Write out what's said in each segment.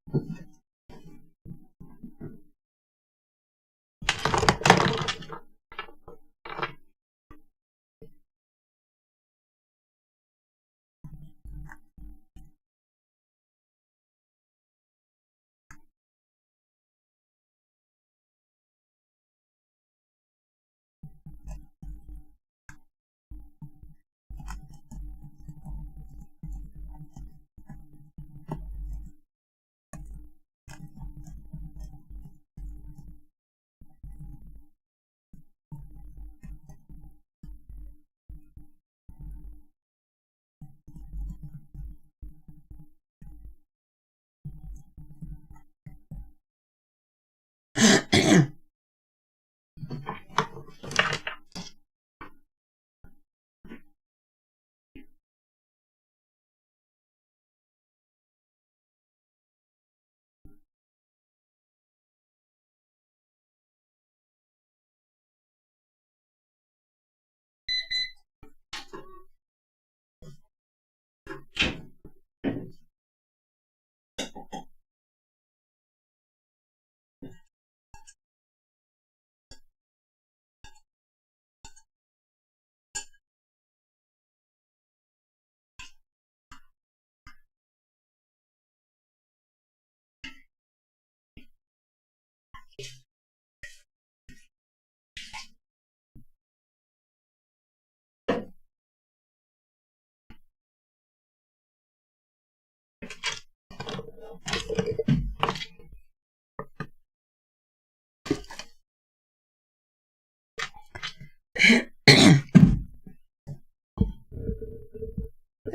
There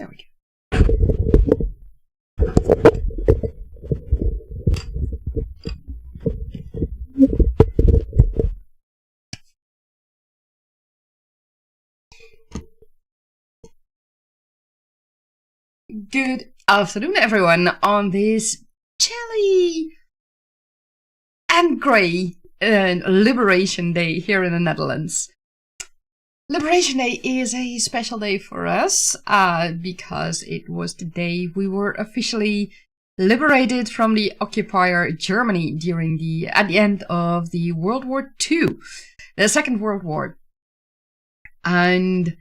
we go. Good afternoon, everyone, on this chilly and grey Liberation Day here in the Netherlands. Liberation Day is a special day for us because it was the day we were officially liberated from the occupier Germany at the end of the World War II, the Second World War. And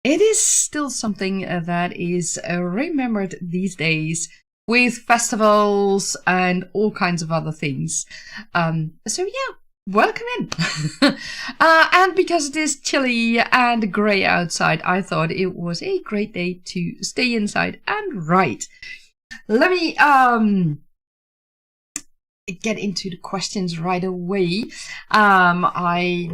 it is still something that is remembered these days with festivals and all kinds of other things. So yeah, welcome in. And because it is chilly and grey outside, I thought it was a great day to stay inside and write. Let me get into the questions right away. I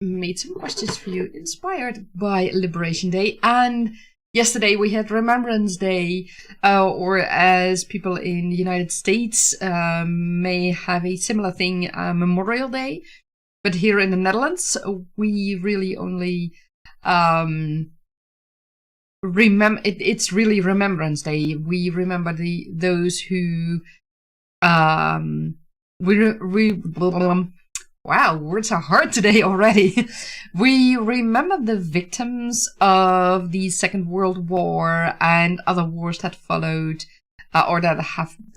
made some questions for you inspired by Liberation Day, and yesterday we had Remembrance Day, or as people in the United States may have a similar thing, Memorial Day, but here in the Netherlands we really only it's really Remembrance Day. We remember those who wow, words are hard today already. We remember the victims of the Second World War and other wars that followed, or that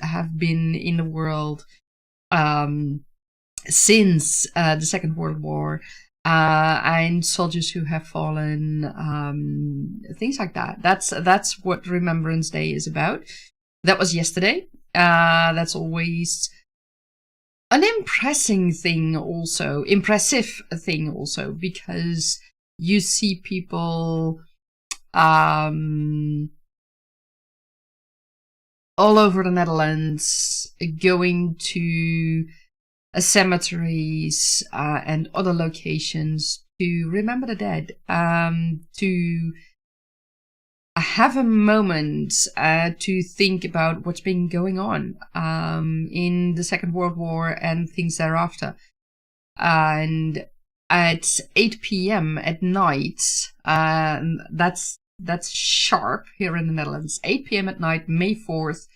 have been in the world since the Second World War, and soldiers who have fallen, things like that. That's what Remembrance Day is about. That was yesterday. That's always an impressive thing also, because you see people all over the Netherlands going to cemeteries and other locations to remember the dead, to have a moment to think about what's been going on in the Second World War and things thereafter. And at 8 p.m. at night, that's sharp here in the Netherlands, 8 p.m. at night, May 4th,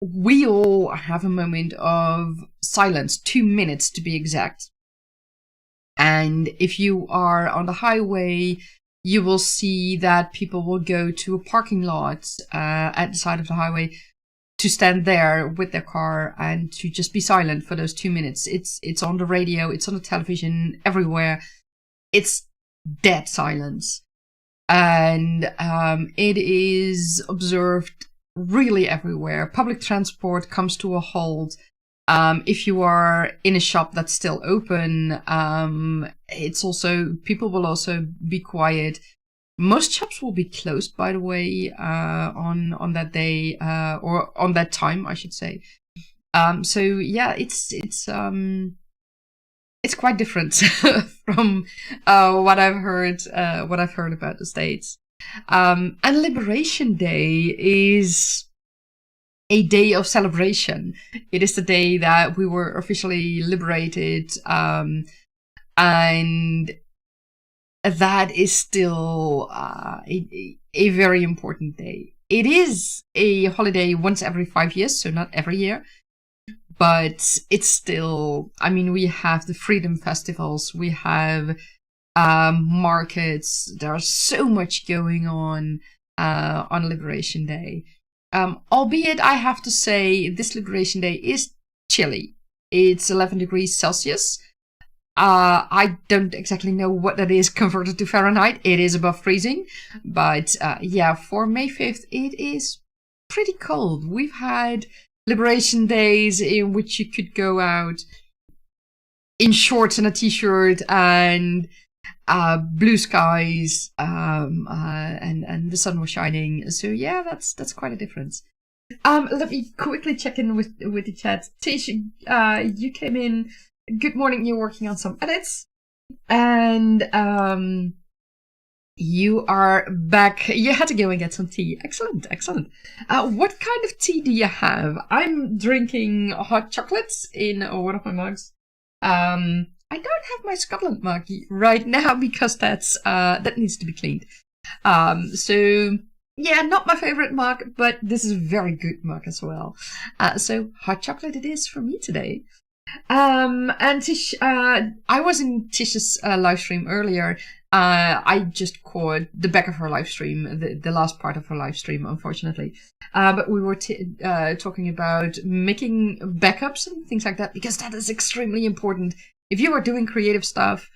we all have a moment of silence, 2 minutes to be exact. And if you are on the highway, you will see that people will go to a parking lot at the side of the highway to stand there with their car and to just be silent for those 2 minutes. It's on the radio, it's on the television, everywhere. It's dead silence. And it is observed really everywhere. Public transport comes to a halt. If you are in a shop that's still open, it's also, people will also be quiet. Most shops will be closed, by the way, on that day, or on that time, I should say. So yeah, it's quite different from what I've heard about the States. And Liberation Day is a day of celebration. It is the day that we were officially liberated, and that is still a very important day. It is a holiday once every 5 years, so not every year. But it's still, I mean, we have the freedom festivals, we have markets. There's so much going on Liberation Day. Albeit, I have to say, this Liberation Day is chilly. It's 11 degrees Celsius. I don't exactly know what that is converted to Fahrenheit. It is above freezing. But yeah, for May 5th, it is pretty cold. We've had Liberation Days in which you could go out in shorts and a t-shirt and blue skies, and the sun was shining. So yeah, that's quite a difference. Let me quickly check in with the chat. Tish, you came in. Good morning. You're working on some edits, and you are back. You had to go and get some tea. Excellent. What kind of tea do you have? I'm drinking hot chocolates in one of my mugs. I don't have my Scotland mug right now because that needs to be cleaned. So yeah, not my favorite mug, but this is a very good mug as well. So hot chocolate it is for me today. And Tish, I was in Tish's live stream earlier. I just caught the back of her live stream, the last part of her live stream, unfortunately. But we were talking about making backups and things like that, because that is extremely important. If you are doing creative stuff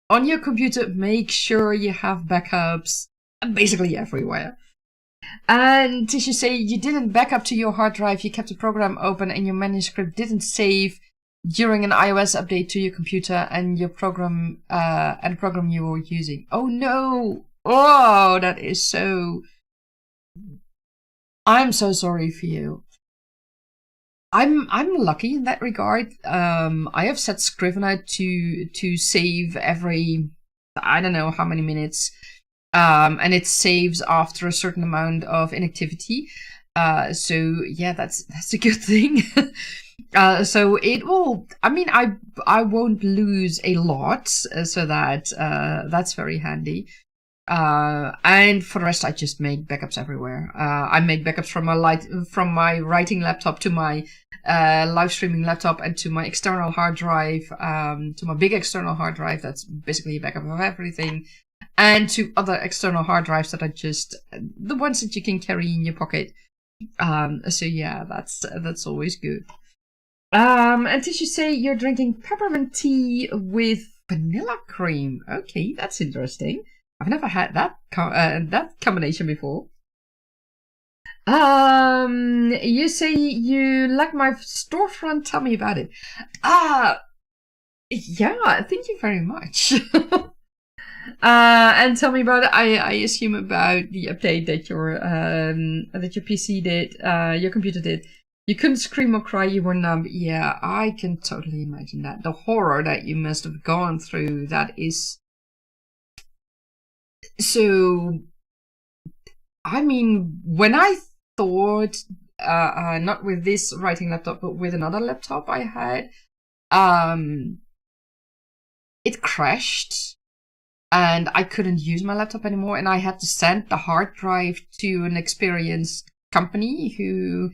on your computer, make sure you have backups basically everywhere. And Tish, you say you didn't back up to your hard drive, you kept the program open and your manuscript didn't save during an iOS update to your computer and your program, and the program you were using. Oh no! Oh, that is so... I'm so sorry for you. I'm lucky in that regard. I have set Scrivener to save every, I don't know how many minutes, and it saves after a certain amount of inactivity. So yeah, that's a good thing. So it will, I mean, I won't lose a lot, so that's very handy. And for the rest, I just make backups everywhere. I make backups from my writing laptop to my live streaming laptop and to my external hard drive, to my big external hard drive. That's basically a backup of everything. And to other external hard drives that are just the ones that you can carry in your pocket. So yeah, that's always good. And did you say you're drinking peppermint tea with vanilla cream? Okay, that's interesting. I've never had that combination before. You say you like my storefront. Tell me about it. Yeah, thank you very much. And tell me about it. I assume about the update that your PC did, your computer did. You couldn't scream or cry, you were numb. Yeah, I can totally imagine that. The horror that you must have gone through, that is... So, I mean, when I thought, not with this writing laptop, but with another laptop I had, it crashed. And I couldn't use my laptop anymore, and I had to send the hard drive to an experienced company who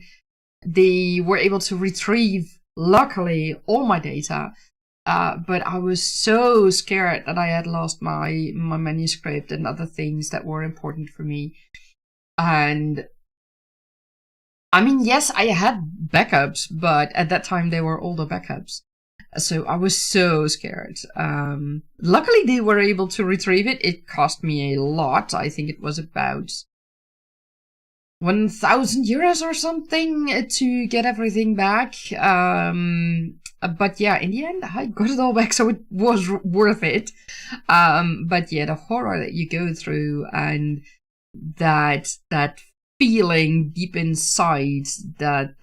they were able to retrieve, luckily, all my data. But I was so scared that I had lost my manuscript and other things that were important for me. And I mean, yes, I had backups, but at that time they were older backups. So I was so scared. Luckily they were able to retrieve it. It cost me a lot. I think it was about 1,000 euros or something to get everything back. But yeah, in the end, I got it all back, so it was worth it. But yeah, the horror that you go through and that feeling deep inside that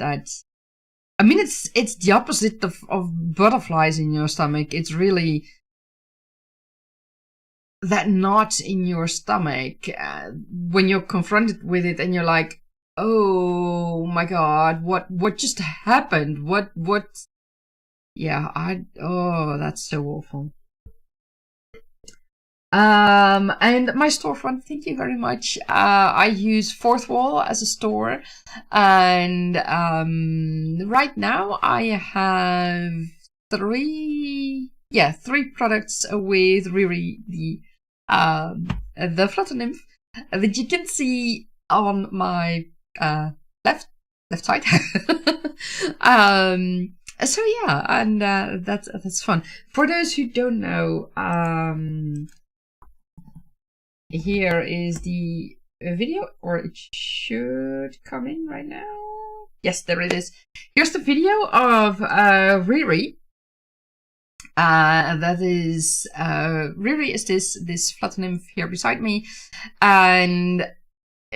I mean, it's the opposite of butterflies in your stomach. It's really that knot in your stomach when you're confronted with it and you're like, oh my god, what just happened? What? Yeah, oh, that's so awful. And my storefront, thank you very much. I use Fourth Wall as a store, and right now I have three products with Riri, the flutter nymph that you can see on my left side. So yeah, and that's fun. For those who don't know, here is the video, or it should come in right now. Yes, there it is. Here's the video of Riri. That is Riri is this flutter nymph here beside me, and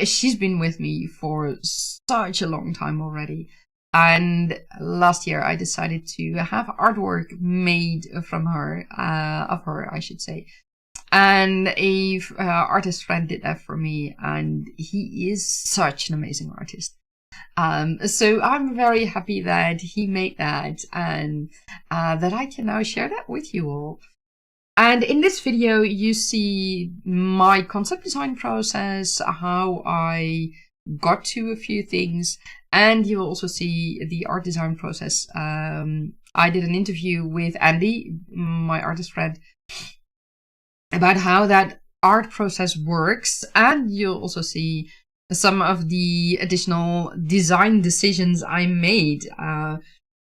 she's been with me for such a long time already. And last year I decided to have artwork made from her, of her, I should say. And a artist friend did that for me, and he is such an amazing artist. So I'm very happy that he made that, and that I can now share that with you all. And in this video, you see my concept design process, how I got to a few things, and you will also see the art design process. I did an interview with Andy, my artist friend, about how that art process works, and you'll also see some of the additional design decisions I made,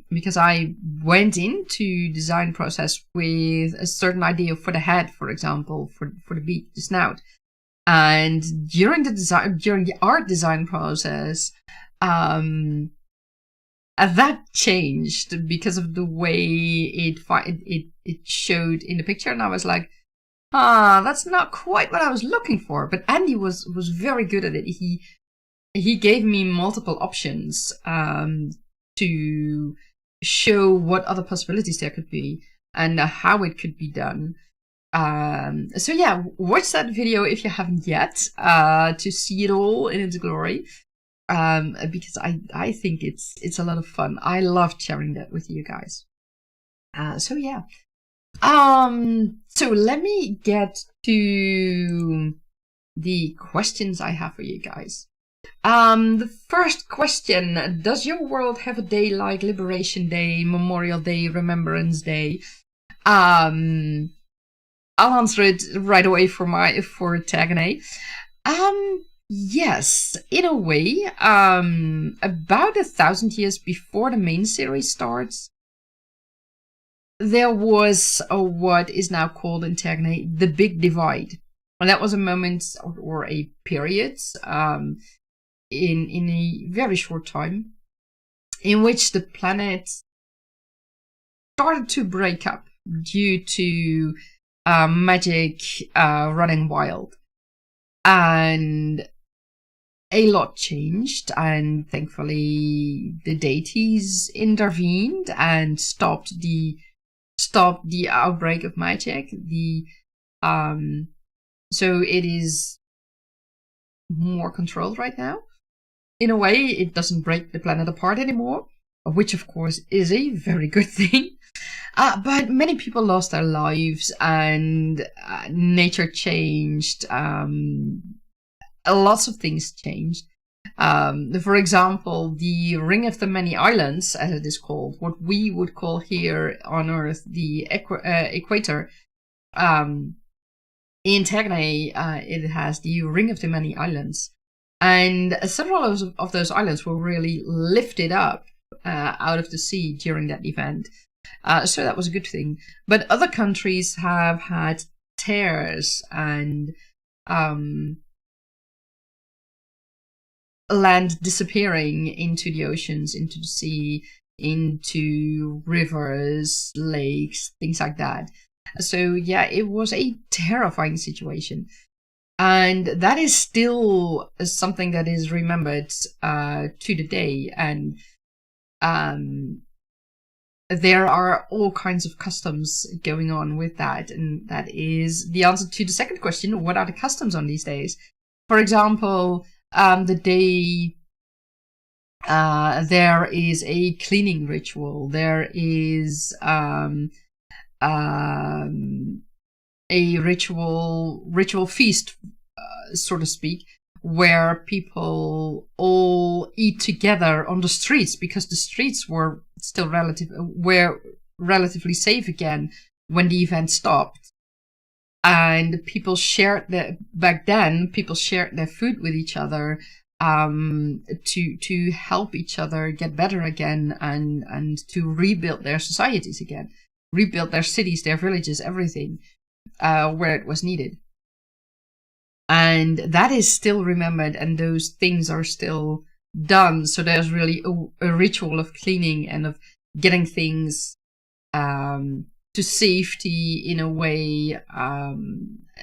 because I went into design process with a certain idea for the head, for example, for the beak, the snout. And during the art design process, that changed because of the way it showed in the picture, and I was like, that's not quite what I was looking for. But Andy was very good at it. He gave me multiple options to show what other possibilities there could be and how it could be done. So yeah, watch that video if you haven't yet, to see it all in its glory. Because I think it's a lot of fun. I loved sharing that with you guys. So yeah. So let me get to the questions I have for you guys. The first question: does your world have a day like Liberation Day, Memorial Day, Remembrance Day? I'll answer it right away for Tergaenae. Yes, in a way. About 1,000 years before the main series starts, there was what is now called in Tergaenae the Big Divide. And that was a moment or a period in a very short time in which the planet started to break up due to magic running wild. And a lot changed, and thankfully the deities intervened and stopped the outbreak of magic. So it is more controlled right now. In a way, it doesn't break the planet apart anymore, which of course is a very good thing. But many people lost their lives, and nature changed. Lots of things changed. For example, the Ring of the Many Islands, as it is called, what we would call here on Earth the equator. In Tergaenae, it has the Ring of the Many Islands. And several of those islands were really lifted up out of the sea during that event. So that was a good thing. But other countries have had tears and land disappearing into the oceans, into the sea, into rivers, lakes, things like that. So yeah, it was a terrifying situation. And that is still something that is remembered to the day. And there are all kinds of customs going on with that. And that is the answer to the second question. What are the customs on these days? For example, the day there is a cleaning ritual. There is a ritual feast, so to speak, where people all eat together on the streets, because the streets were still relatively safe again when the event stopped. And people shared back then people shared their food with each other to help each other get better again, and to rebuild their societies again, rebuild their cities, their villages, everything, where it was needed. And that is still remembered, and those things are still done. So there's really a ritual of cleaning and of getting things to safety in a way,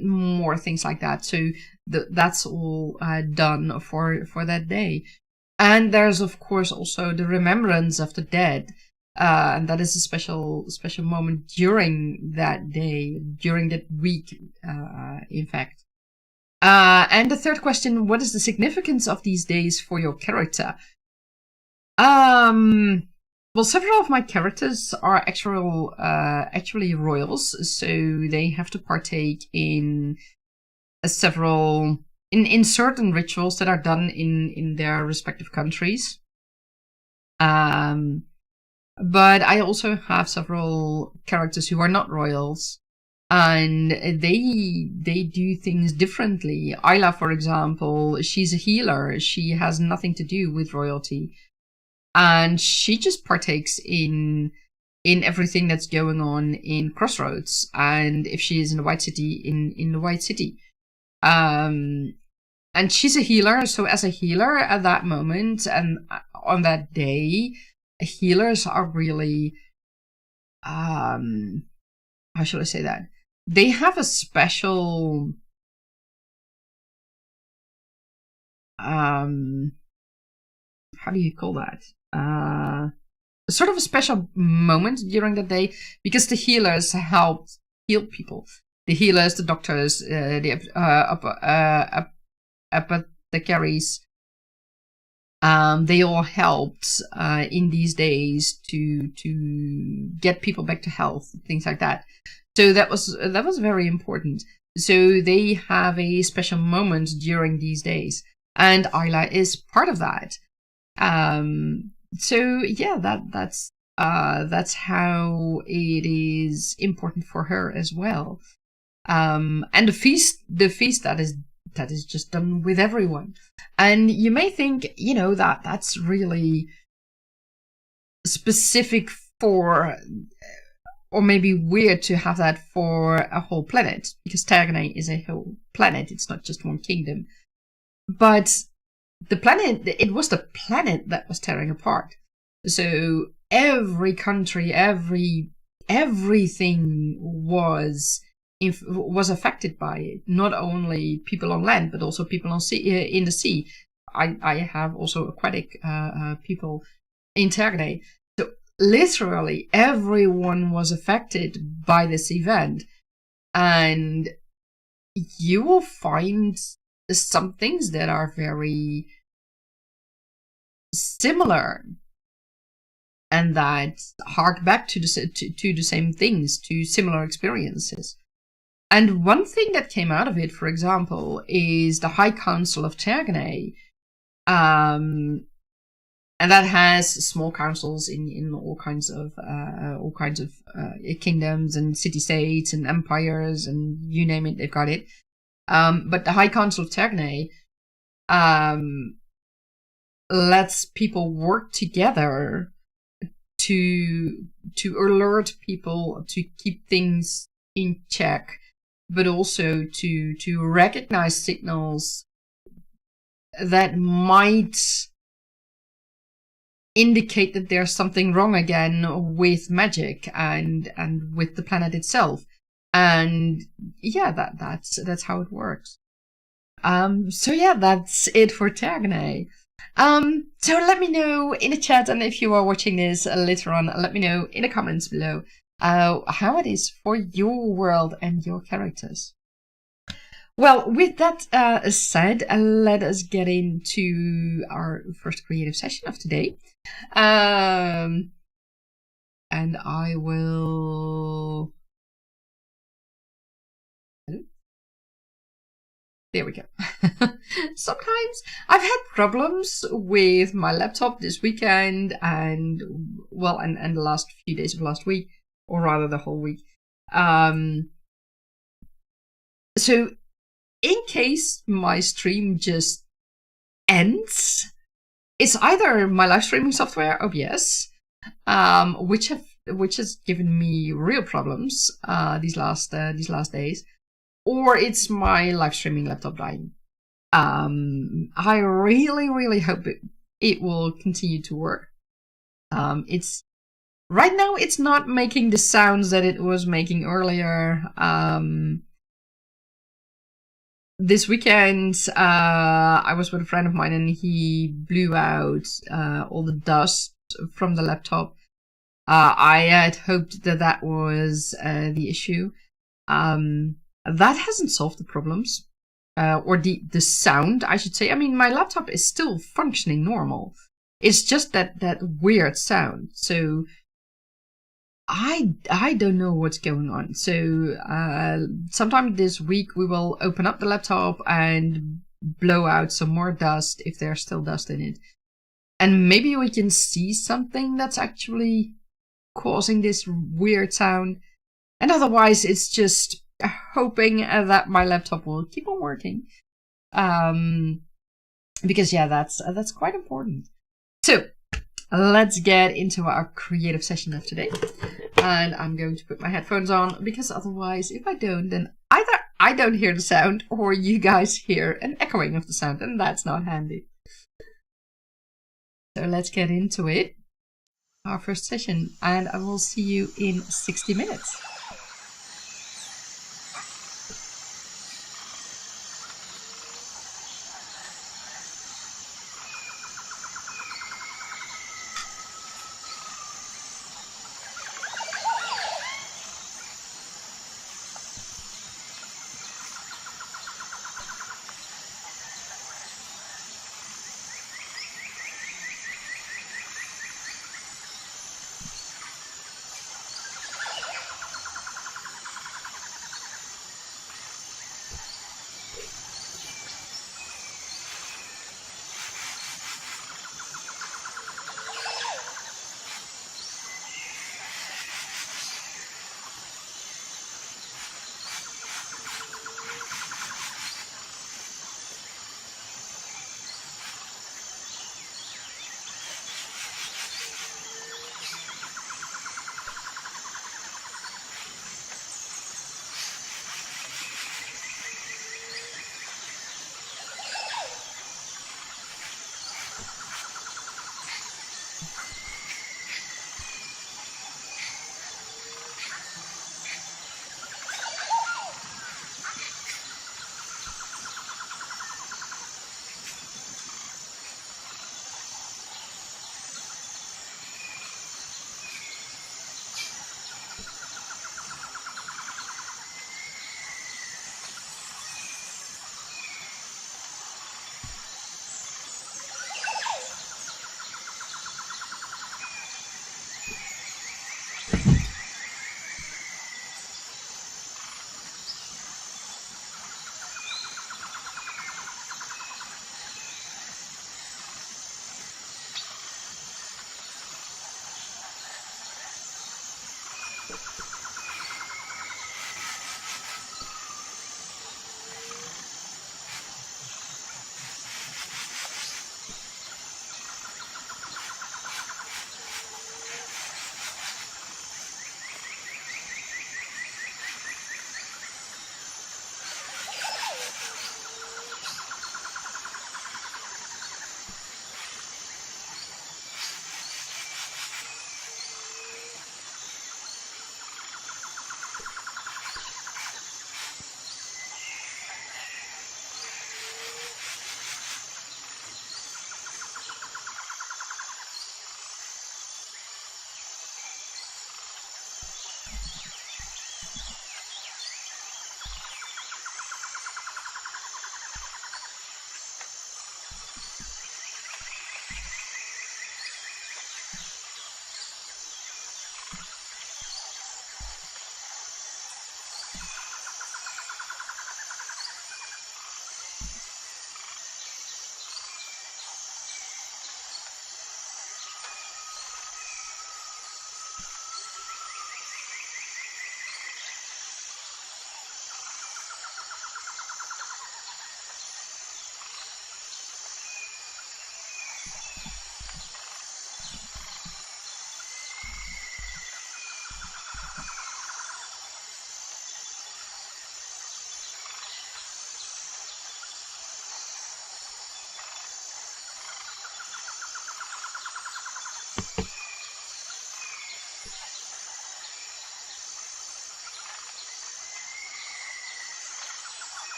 more things like that. So that's all done for that day. And there's of course also the remembrance of the dead. And that is a special moment during that day, during that week, in fact. And the third question: what is the significance of these days for your character? Well, several of my characters are actually royals, so they have to partake in certain rituals that are done in their respective countries. But I also have several characters who are not royals, and they do things differently. Isla, for example, she's a healer. She has nothing to do with royalty, and she just partakes in everything that's going on in Crossroads. And if she is in the White City, in the White City, and she's a healer. So as a healer at that moment and on that day, healers are really, how should I say that? They have a special, how do you call that? Sort of a special moment during the day, because the healers help heal people. The healers, the doctors, the apothecaries, they all helped in these days to get people back to health, things like that. So that was very important. So they have a special moment during these days, and Isla is part of that. So yeah, that's how it is important for her as well. And the feast that is just done with everyone. And you may think, that's really specific for, or maybe weird to have that for a whole planet, because Tergaenae is a whole planet. It's not just one kingdom. But it was the planet that was tearing apart. So every country, everything was affected by it. Not only people on land, but also people in the sea. I have also aquatic people in Tergaenae. So literally everyone was affected by this event, and you will find some things that are very similar, and that hark back to the same things, to similar experiences. And one thing that came out of it, for example, is the High Council of Tergaenae, and that has small councils in all kinds of kingdoms and city-states and empires, and you name it, they've got it. But the High Council of Tergaenae lets people work together to alert people, to keep things in check, but also to recognize signals that might indicate that there's something wrong again with magic and with the planet itself. And yeah, that's how it works. So yeah, that's it for Tergaenae. So let me know in the chat, and if you are watching this later on, let me know in the comments below how it is for your world and your characters. Well, with that said, let us get into our first creative session of today. And I will... There we go. Sometimes I've had problems with my laptop this weekend and, well, and the last few days of last week, or rather the whole week. So in case my stream just ends, it's either my live streaming software, OBS, which has given me real problems these last days, or it's my live streaming laptop dying. I really hope it will continue to work. It's right now it's not making the sounds that it was making earlier. This weekend, I was with a friend of mine and he blew out all the dust from the laptop. I had hoped that was the issue. That hasn't solved the problems, or the sound, I should say. I mean, my laptop is still functioning normal. It's just that weird sound. So I don't know what's going on. So sometime this week we will open up the laptop and blow out some more dust if there's still dust in it. And maybe we can see something that's actually causing this weird sound. And otherwise it's just hoping that my laptop will keep on working. Because yeah, that's quite important. So let's get into our creative session of today. And I'm going to put my headphones on, because otherwise, if I don't, then either I don't hear the sound or you guys hear an echoing of the sound, and that's not handy. So let's get into it. Our first session, and I will see you in 60 minutes.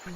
Take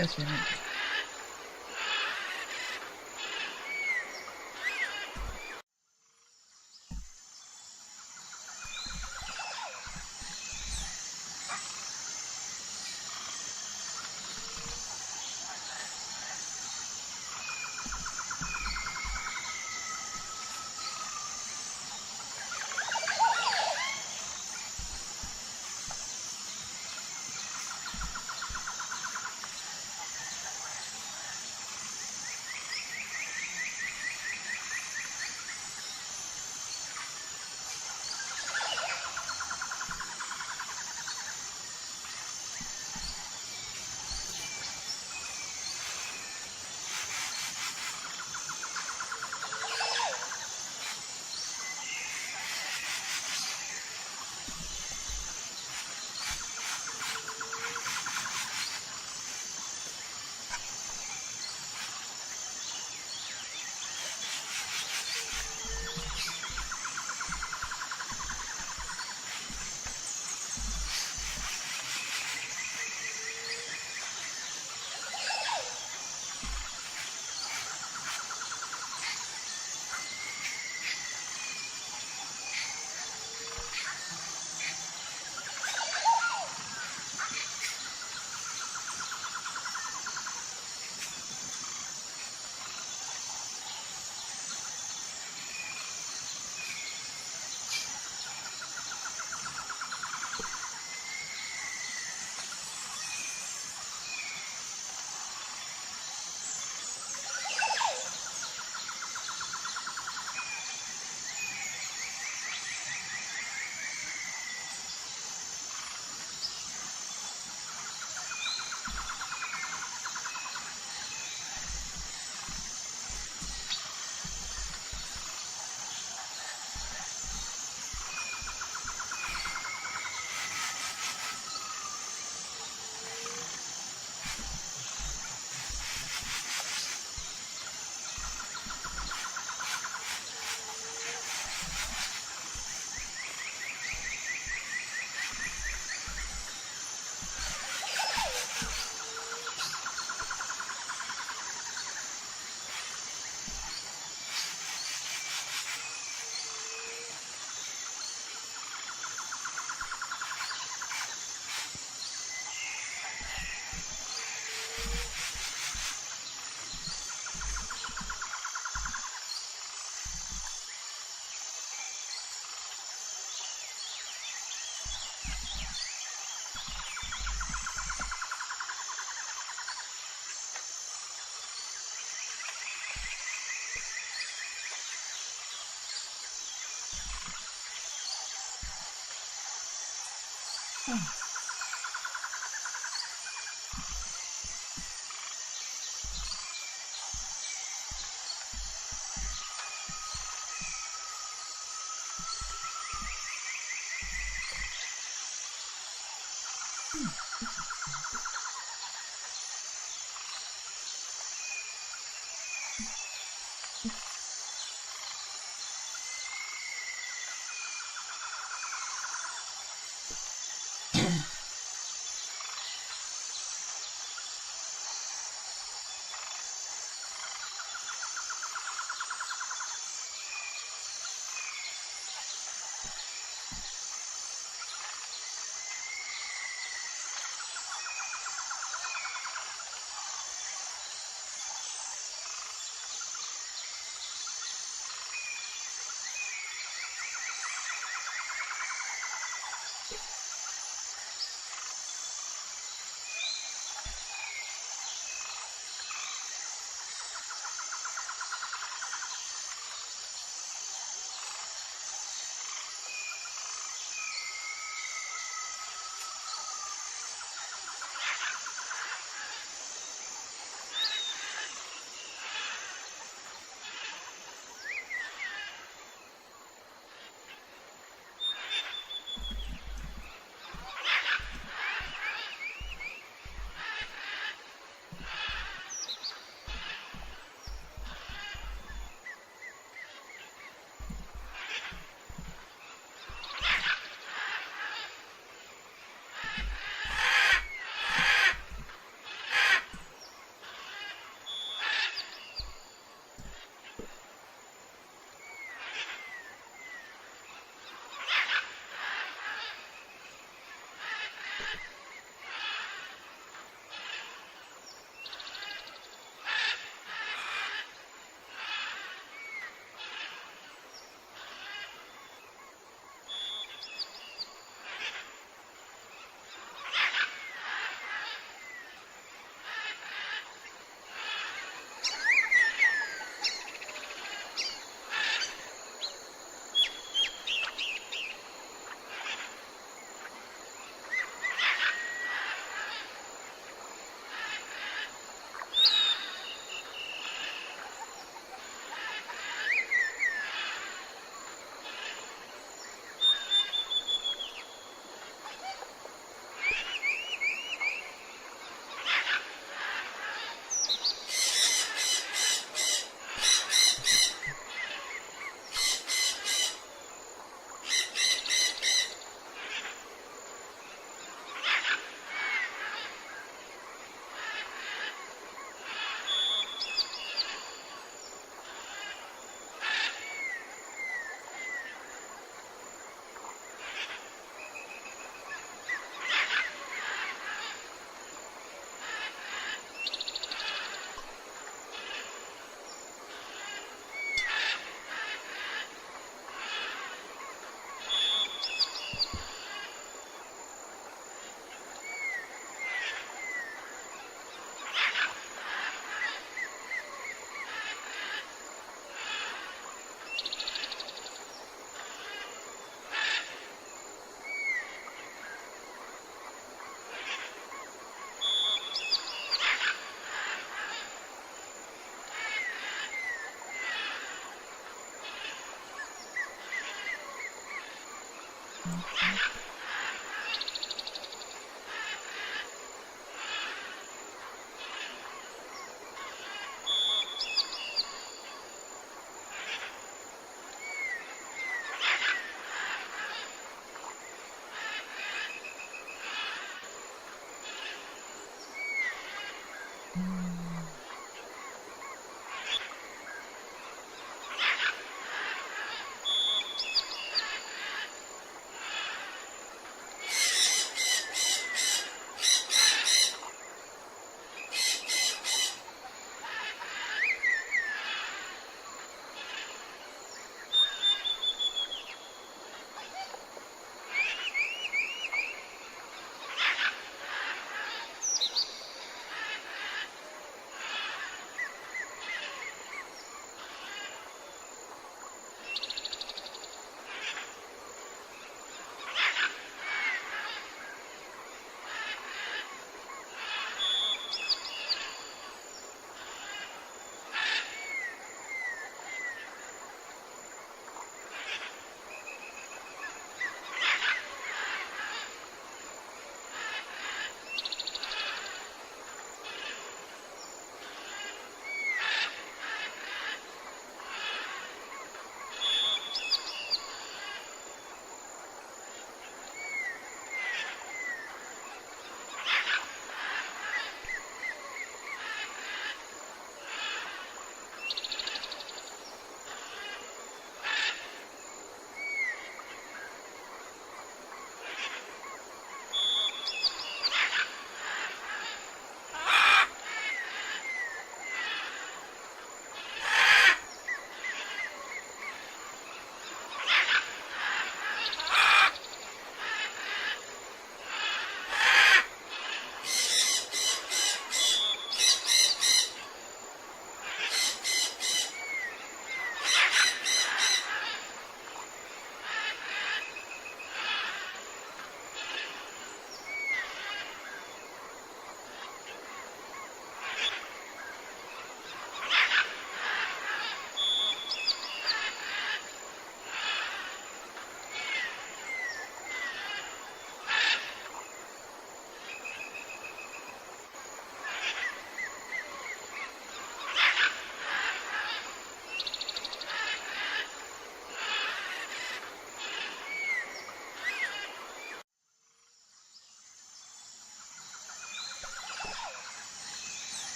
us your hand.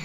Oh!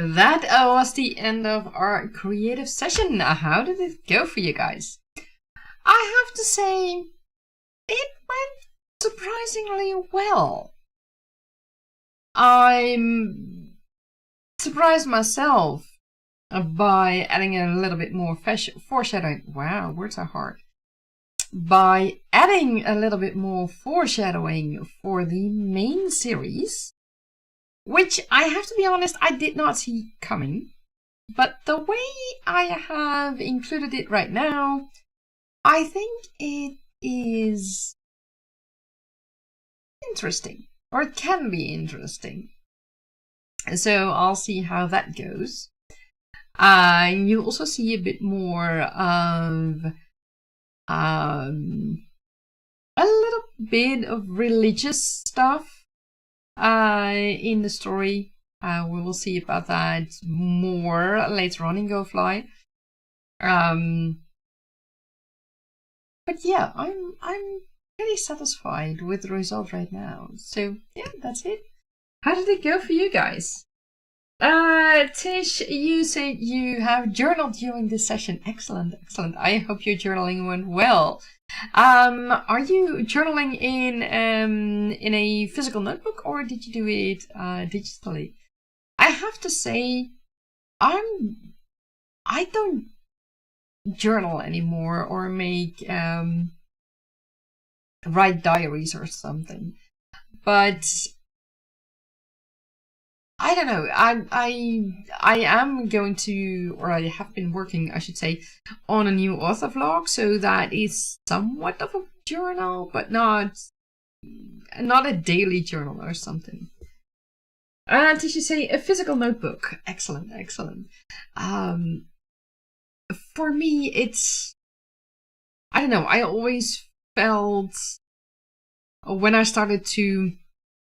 That was the end of our creative session. How did it go for you guys? I have to say, it went surprisingly well. I'm surprised myself by adding a little bit more foreshadowing. Wow, words are hard. By adding a little bit more foreshadowing for the main series, which I have to be honest, I did not see coming. But the way I have included it right now, I think it is interesting, or it can be interesting. So I'll see how that goes. You also see a bit more of a little bit of religious stuff in the story. We will see about that more later on in Go Fly. But yeah, I'm pretty satisfied with the result right now. So yeah, that's it. How did it go for you guys? Tish, you said you have journaled during this session. Excellent, excellent. I hope your journaling went well. Are you journaling in a physical notebook, or did you do it digitally? I have to say, I don't journal anymore or make write diaries or something, but I don't know. I am going to, or I have been working, I should say, on a new author vlog, so that is somewhat of a journal, but not a daily journal or something. Did you say a physical notebook? Excellent, excellent. For me, it's, I don't know. I always felt when I started to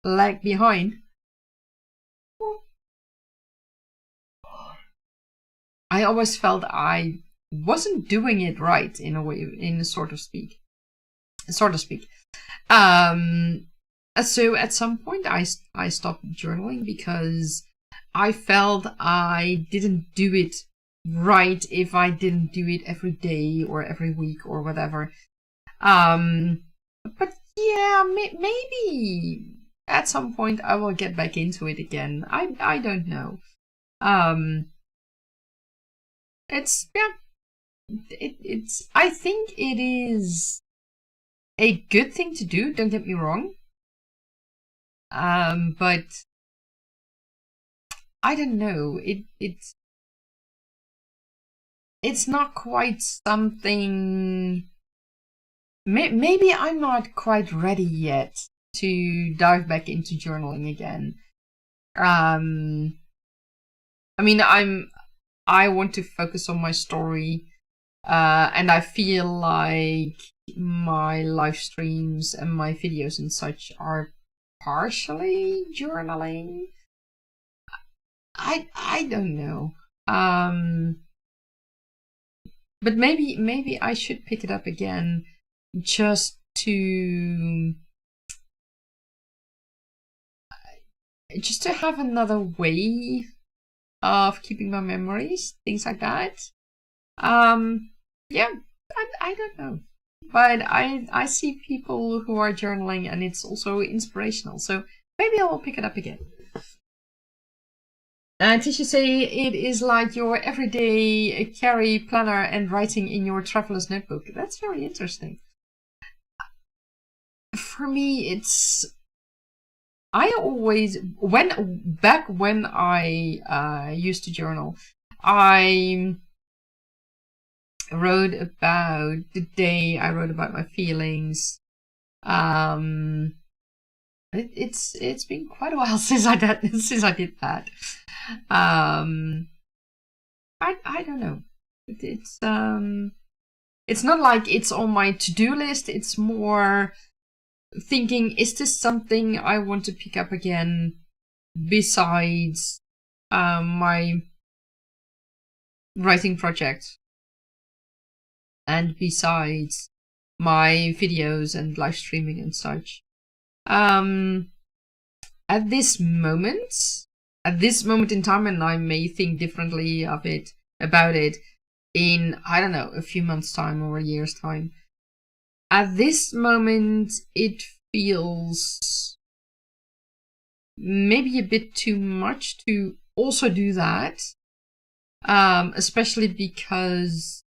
lag behind, I always felt I wasn't doing it right in a way, in sort of speak. So at some point I stopped journaling because I felt I didn't do it right if I didn't do it every day or every week or whatever. But yeah, maybe at some point I will get back into it again. I don't know. It's, yeah, it's, I think it is a good thing to do, don't get me wrong. But I don't know, it's not quite something, maybe I'm not quite ready yet to dive back into journaling again. I mean, I want to focus on my story, and I feel like my live streams and my videos and such are partially journaling. I don't know. But maybe I should pick it up again just to just to have another way of keeping my memories, things like that. Yeah, I don't know. But I see people who are journaling and it's also inspirational. So maybe I will pick it up again. Tisha say it is like your everyday carry planner and writing in your traveler's notebook. That's very interesting. For me, it's... I always... Back when I used to journal, I wrote about the day, I wrote about my feelings. It's been quite a while since I did that. I don't know. It's not like it's on my to-do list. It's more thinking, is this something I want to pick up again besides my writing project and besides my videos and live streaming and such. At this moment in time, and I may think differently about it in, I don't know, a few months' time or a year's time. At this moment, it feels maybe a bit too much to also do that, especially because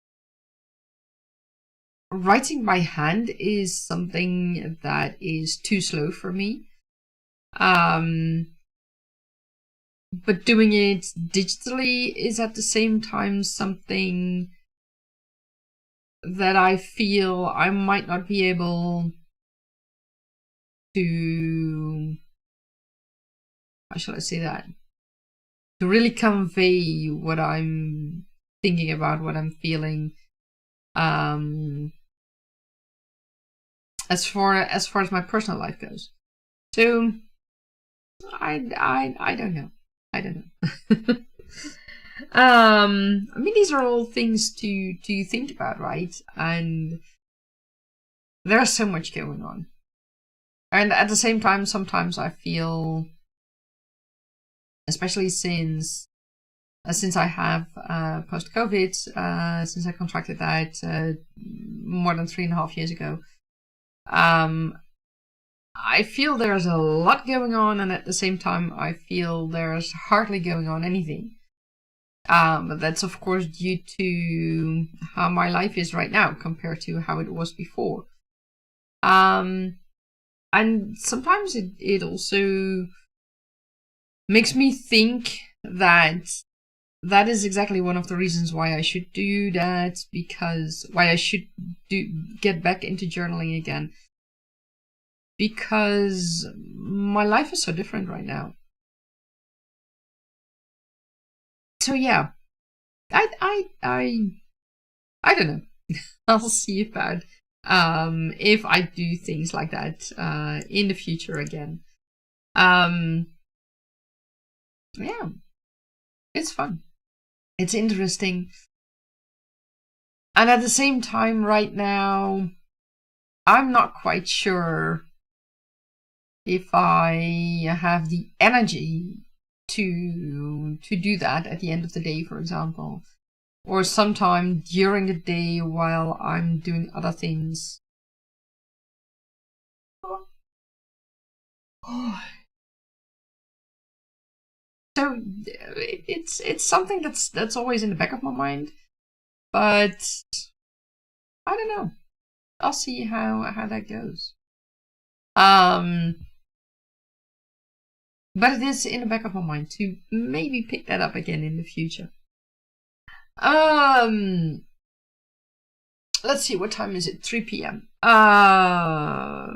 writing by hand is something that is too slow for me. But doing it digitally is at the same time something that I feel I might not be able to, how shall I say that? To really convey what I'm thinking about, what I'm feeling. As far as my personal life goes. So I don't know. I don't know. I mean, these are all things to think about, right? And there's so much going on. And at the same time, sometimes I feel, especially since I have post-COVID, since I contracted that more than 3.5 years ago, I feel there's a lot going on, and at the same time, I feel there's hardly going on anything. But that's of course due to how my life is right now compared to how it was before. And sometimes it also makes me think that is exactly one of the reasons why I should do that, because why I should get back into journaling again. Because my life is so different right now. So yeah, I don't know. I'll see about if I do things like that in the future again. Yeah, it's fun. It's interesting. And at the same time, right now, I'm not quite sure if I have the energy to do that at the end of the day, for example, or sometime during the day while I'm doing other things. So it's something that's always in the back of my mind, but I don't know. I'll see how that goes. But it is in the back of my mind to maybe pick that up again in the future. Let's see, what time is it? 3 p.m. I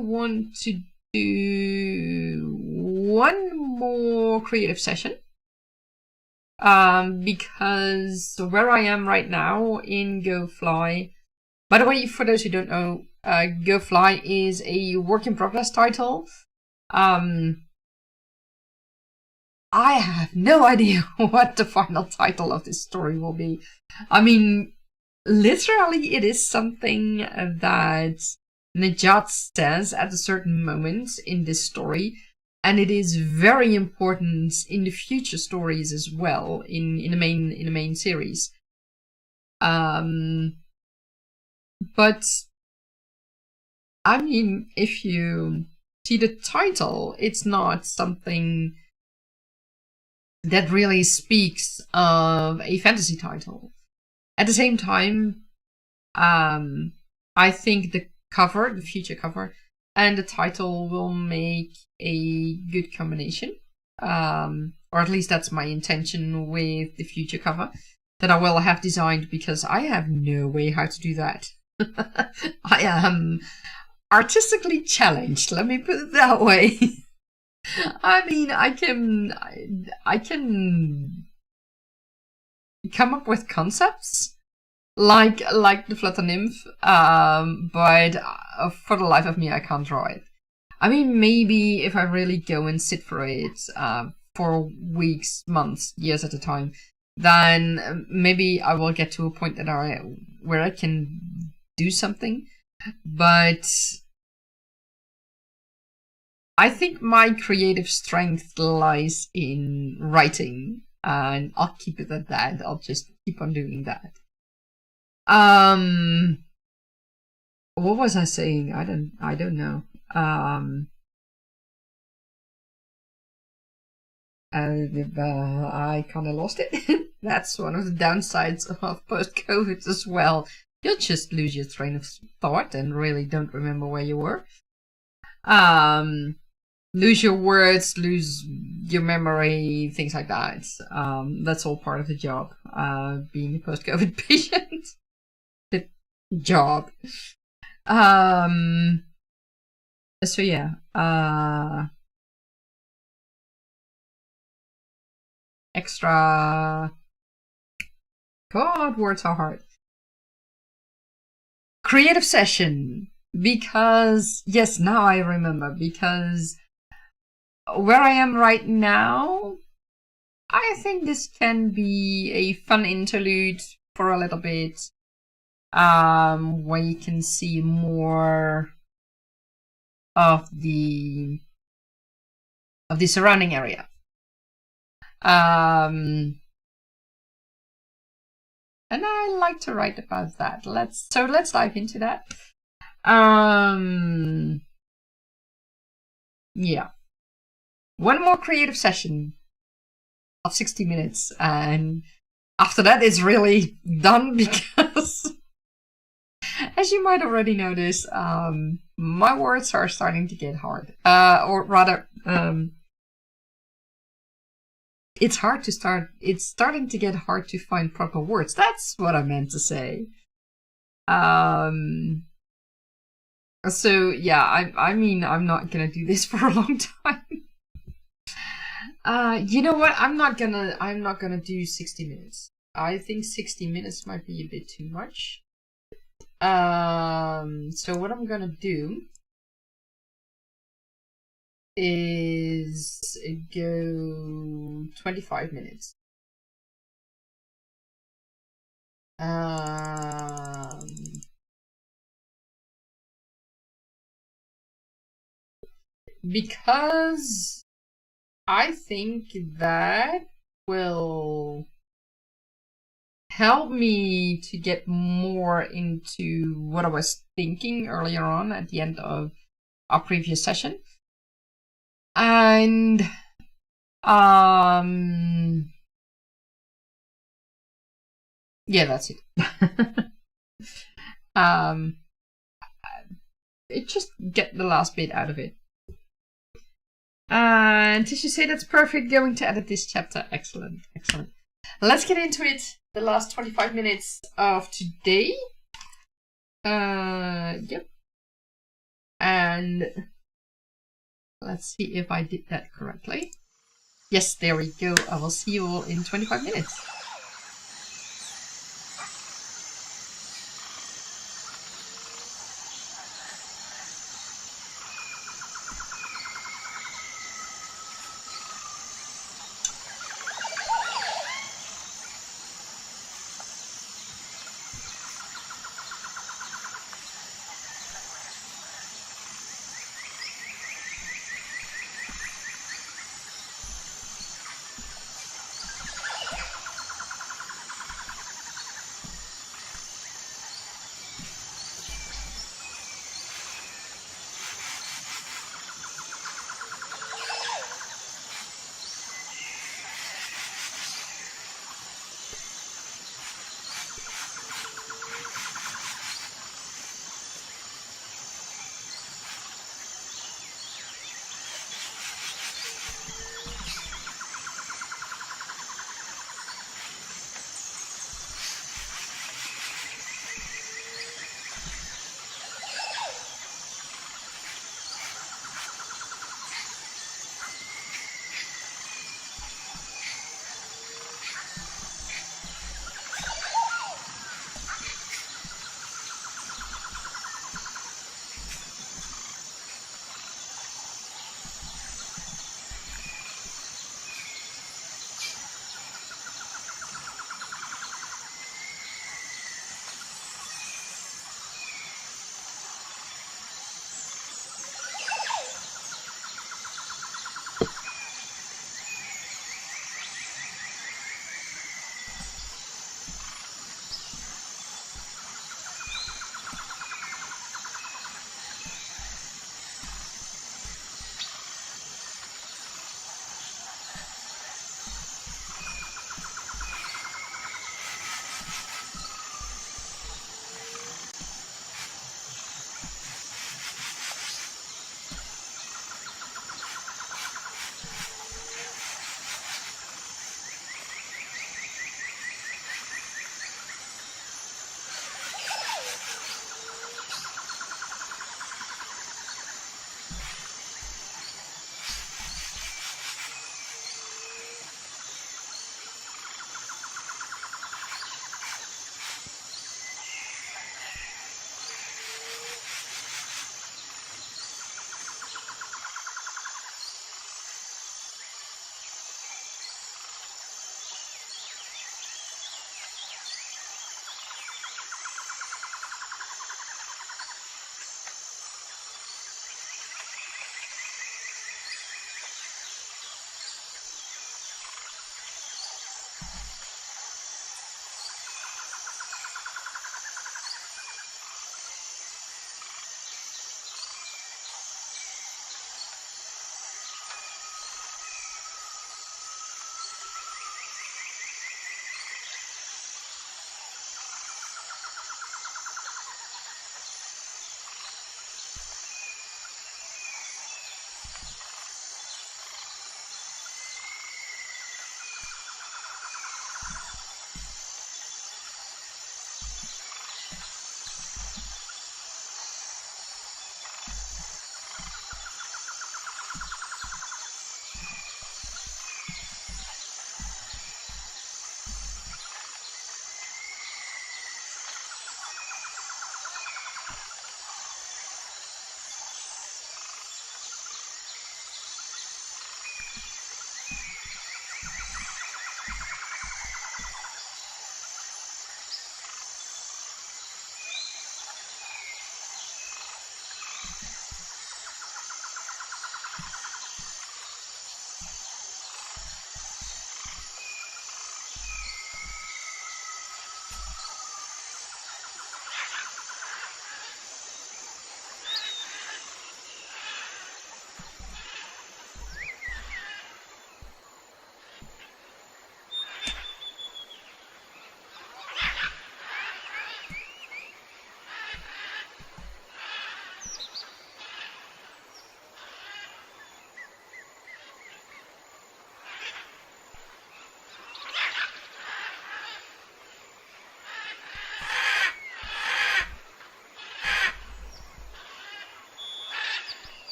want to do one more creative session. Because where I am right now in Go Fly, by the way, for those who don't know, Go Fly is a work in progress title. I have no idea what the final title of this story will be. I mean, literally, it is something that Najat says at a certain moment in this story, and it is very important in the future stories as well, in the main series. But I mean, if you see the title, it's not something that really speaks of a fantasy title. At the same time, I think the cover, the future cover, and the title will make a good combination. Or at least that's my intention with the future cover that I will have designed, because I have no way how to do that. I am artistically challenged, let me put it that way. I mean, I can come up with concepts like the Flutter Nymph, but for the life of me, I can't draw it. I mean, maybe if I really go and sit for it for weeks, months, years at a time, then maybe I will get to a point where I can do something. But I think my creative strength lies in writing, and I'll keep it at that. I'll just keep on doing that. What was I saying? I don't know. I kind of lost it. That's one of the downsides of post-COVID as well. You'll just lose your train of thought and really don't remember where you were. Lose your words, lose your memory, things like that. That's all part of the job. Being a post-COVID patient. The job. So yeah. Extra. God, words are hard. Creative session. Because, yes, now I remember. Because where I am right now, I think this can be a fun interlude for a little bit. Where you can see more of the surrounding area. And I like to write about that. Let's dive into that. Yeah. One more creative session of 60 minutes, and after that it's really done, because as you might already notice, my words are starting to get hard. Or rather, it's starting to get hard to find proper words. That's what I meant to say. So yeah, I mean, I'm not gonna do this for a long time. You know what? I'm not gonna do 60 minutes. I think 60 minutes might be a bit too much. So what I'm gonna do is go 25 minutes. Because I think that will help me to get more into what I was thinking earlier on at the end of our previous session. And yeah, that's it. It just get the last bit out of it. And did you say that's perfect? Going to edit this chapter. Excellent, excellent. Let's get into it. The last 25 minutes of today. Yep. And let's see if I did that correctly. Yes, there we go. I will see you all in 25 minutes.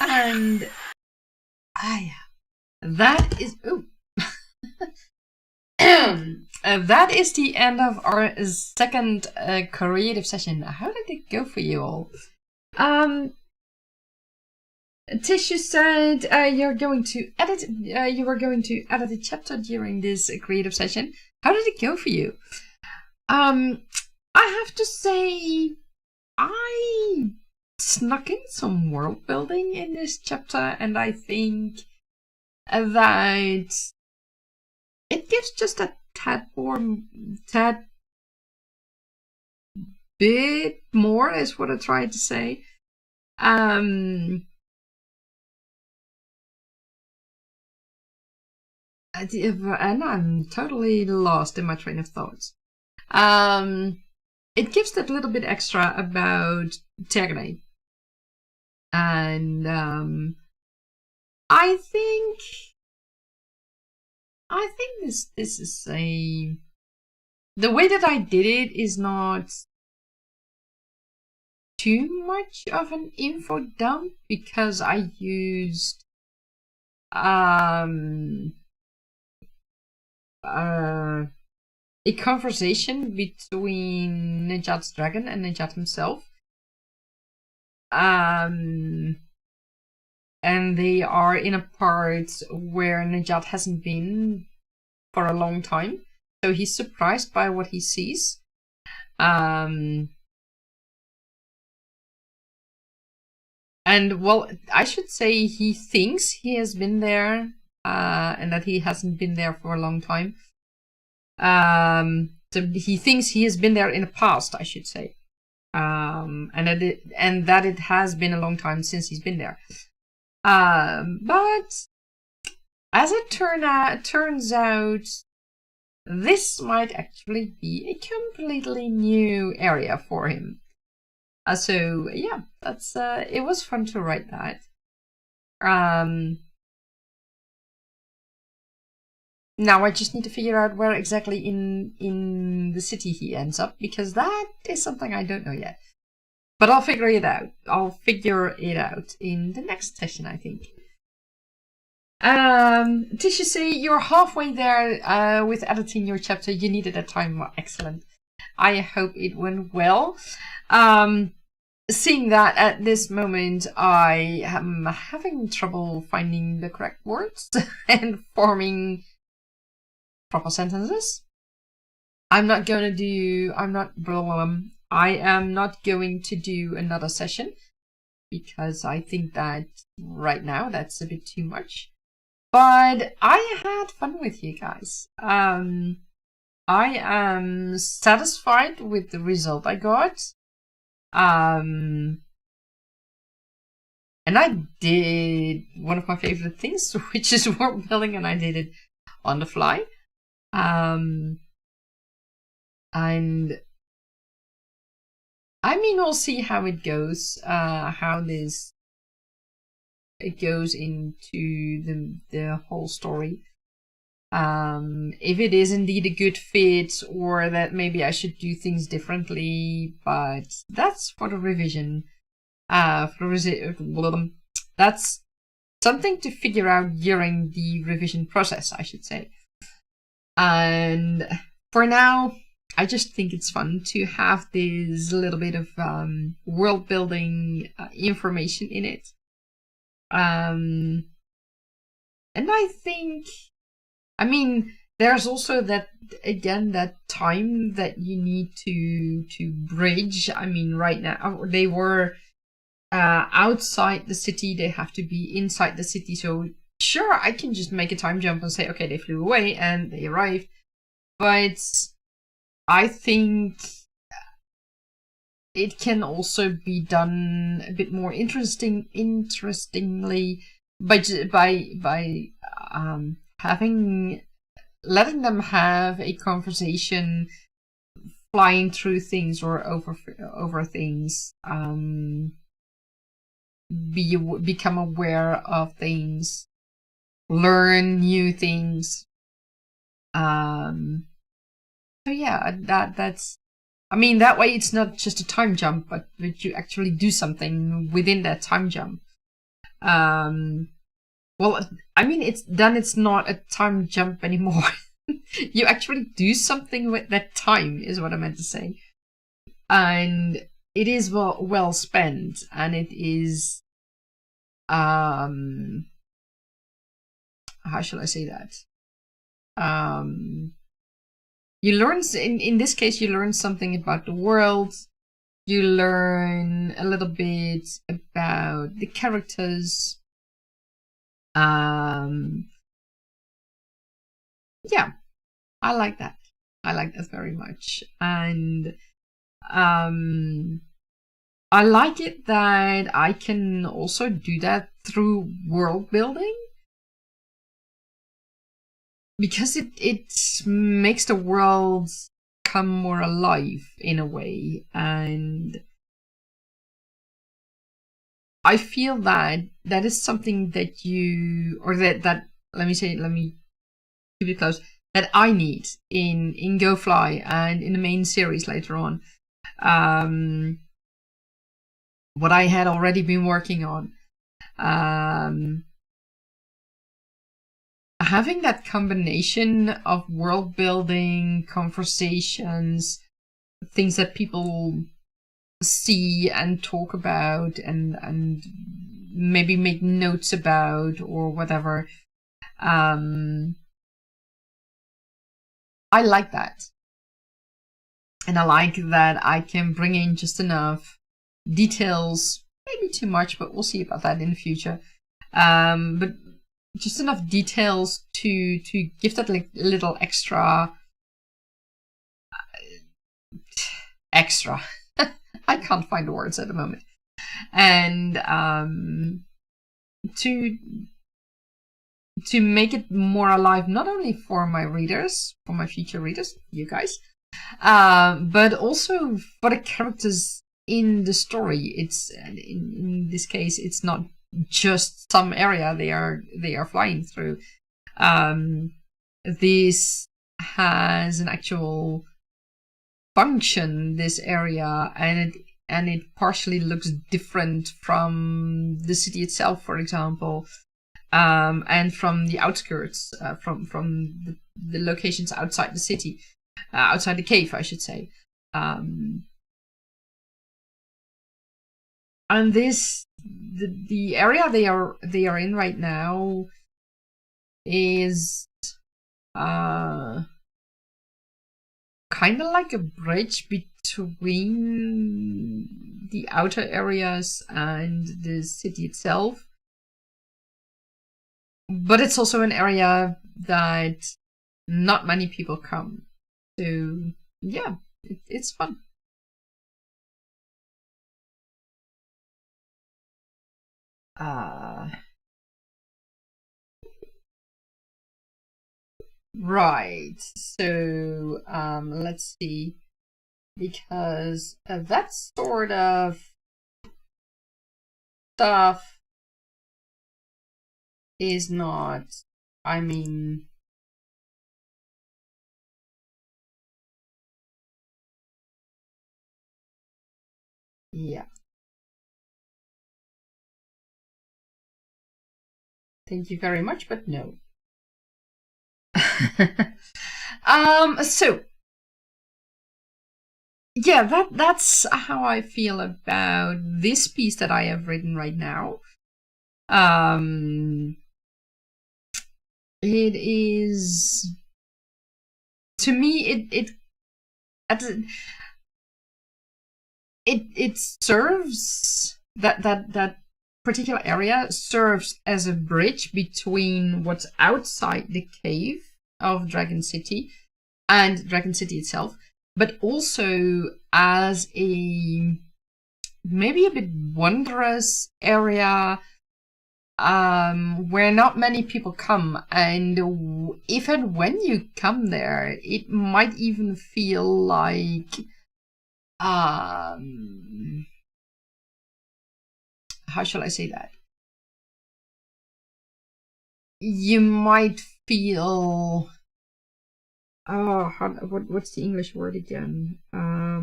And that is that is the end of our second creative session. How did it go for you all? Tishu said you were going to edit a chapter during this creative session. How did it go for you? I have to say, I snuck in some world building in this chapter, and I think that it gives just a tad bit more, is what I tried to say. And I'm totally lost in my train of thoughts. It gives that little bit extra about Tergaenae. And I think this is the way that I did it is not too much of an info dump, because I used a conversation between Nejat's dragon and Nejat himself. And they are in a part where Nejat hasn't been for a long time, so he's surprised by what he sees. And well, I should say he thinks he has been there, and that he hasn't been there for a long time. So he thinks he has been there in the past, I should say. And that it has been a long time since he's been there. But as it turns out, this might actually be a completely new area for him. So yeah, that's it was fun to write that. Now I just need to figure out where exactly in the city he ends up, because that is something I don't know yet. But I'll figure it out. I'll figure it out in the next session, I think. Tisha say you're halfway there with editing your chapter. You needed that time. Well, excellent. I hope it went well. Seeing that at this moment I am having trouble finding the correct words and forming proper sentences. I am not going to do another session, because I think that right now that's a bit too much. But I had fun with you guys. I am satisfied with the result I got. And I did one of my favorite things, which is world building, and I did it on the fly. And I mean, we'll see how it goes, it goes into the whole story. If it is indeed a good fit, or that maybe I should do things differently, but that's for the revision. That's something to figure out during the revision process, I should say. And for now, I just think it's fun to have this little bit of world building information in it. And I think, I mean, there's also that time that you need to bridge. I mean, right now they were outside the city, they have to be inside the city. So sure, I can just make a time jump and say, okay, they flew away and they arrived. But I think it can also be done a bit more interestingly by letting them have a conversation, flying through things or over things, become aware of things, learn new things. So yeah, that's. I mean, that way it's not just a time jump, but you actually do something within that time jump. Well, I mean, it's not a time jump anymore. You actually do something with that time, is what I meant to say. And it is well spent, and it is, how shall I say that? You learn, in this case, you learn something about the world. You learn a little bit about the characters. Yeah, I like that. I like that very much. And I like it that I can also do that through world building, because it makes the world come more alive in a way. And I feel that that is something that you, or that let me keep it close, that I need in Go Fly and in the main series later on. What I had already been working on. Having that combination of world building, conversations, things that people see and talk about and maybe make notes about or whatever. I like that. And I like that I can bring in just enough details, maybe too much, but we'll see about that in the future. But just enough details to give that like little extra. I can't find the words at the moment. And to make it more alive, not only for my readers, for my future readers, you guys, but also for the characters in the story. It's in this case, it's not just some area they are flying through. This has an actual function, this area, and it partially looks different from the city itself, for example, and from the outskirts, from the locations outside the city, outside the cave, I should say. And this, the area they are in right now is kind of like a bridge between the outer areas and the city itself. But it's also an area that not many people come. So yeah, it's fun. Right. So let's see, because that sort of stuff is not, I mean, yeah. Thank you very much, but no. So yeah, that's how I feel about this piece that I have written right now. It is, to me, it serves, that particular area serves as a bridge between what's outside the cave of Dragon City and Dragon City itself, but also as a maybe a bit wondrous area where not many people come, and if and when you come there, it might even feel like how shall I say that? You might feel, what's the English word again? I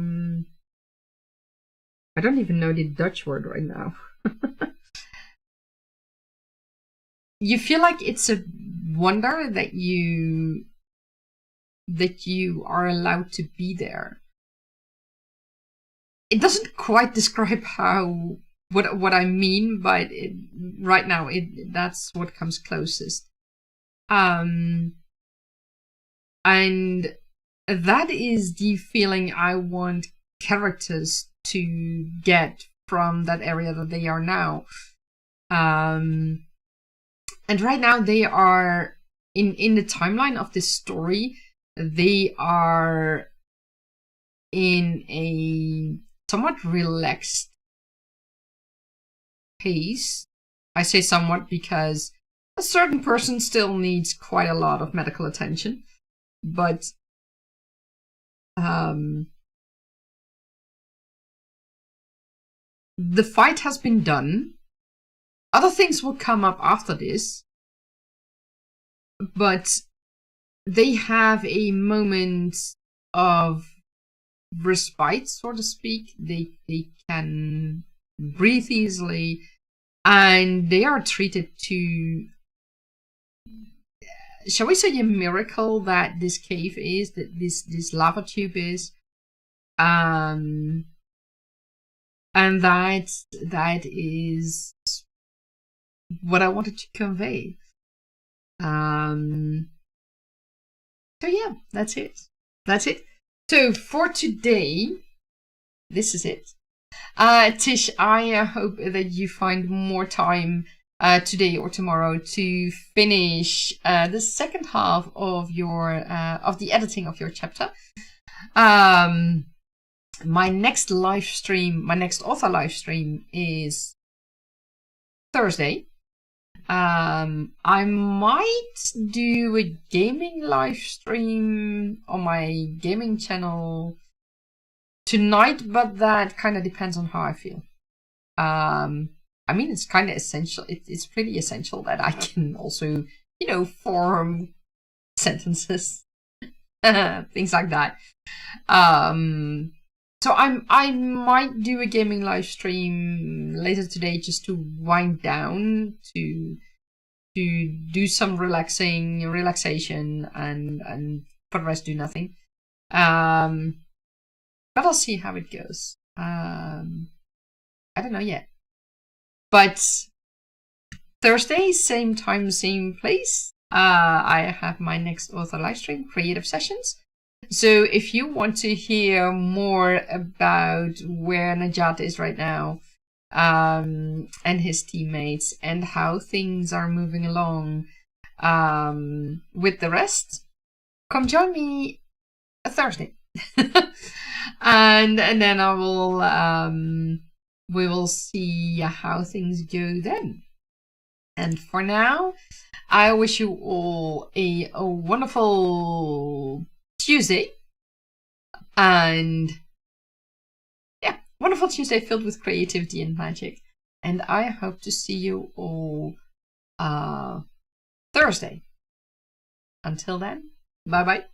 don't even know the Dutch word right now. you feel like it's a wonder that you are allowed to be there. It doesn't quite describe what I mean, but right now that's what comes closest. And that is the feeling I want characters to get from that area that they are now. And right now they are in the timeline of this story, they are in a somewhat relaxed pace. I say somewhat because a certain person still needs quite a lot of medical attention, but the fight has been done. Other things will come up after this, but they have a moment of respite, so to speak. They can breathe easily, and they are treated to, shall we say, a miracle that this cave is, that this lava tube is, and that is what I wanted to convey. So yeah, that's it. So for today, this is it. Tish, I hope that you find more time today or tomorrow to finish the second half of your of the editing of your chapter. My next live stream, my next author live stream is Thursday. I might do a gaming live stream on my gaming channel tonight, but that kind of depends on how I feel. I mean, it's kind of essential. It's pretty essential that I can also, form sentences, things like that. So I might do a gaming live stream later today just to wind down, to do some relaxation and for the rest do nothing. But I'll see how it goes. I don't know yet. But Thursday, same time, same place. I have my next author live stream, Creative Sessions. So if you want to hear more about where Najat is right now, and his teammates, and how things are moving along with the rest, come join me Thursday. and then I will we will see how things go then. And for now, I wish you all a wonderful Tuesday, and wonderful Tuesday filled with creativity and magic. And I hope to see you all Thursday. Until then, bye-bye.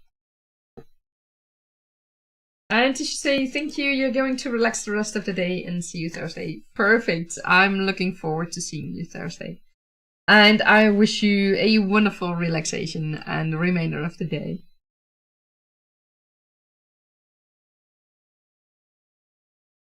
And to say thank you, you're going to relax the rest of the day and see you Thursday. Perfect. I'm looking forward to seeing you Thursday. And I wish you a wonderful relaxation and the remainder of the day.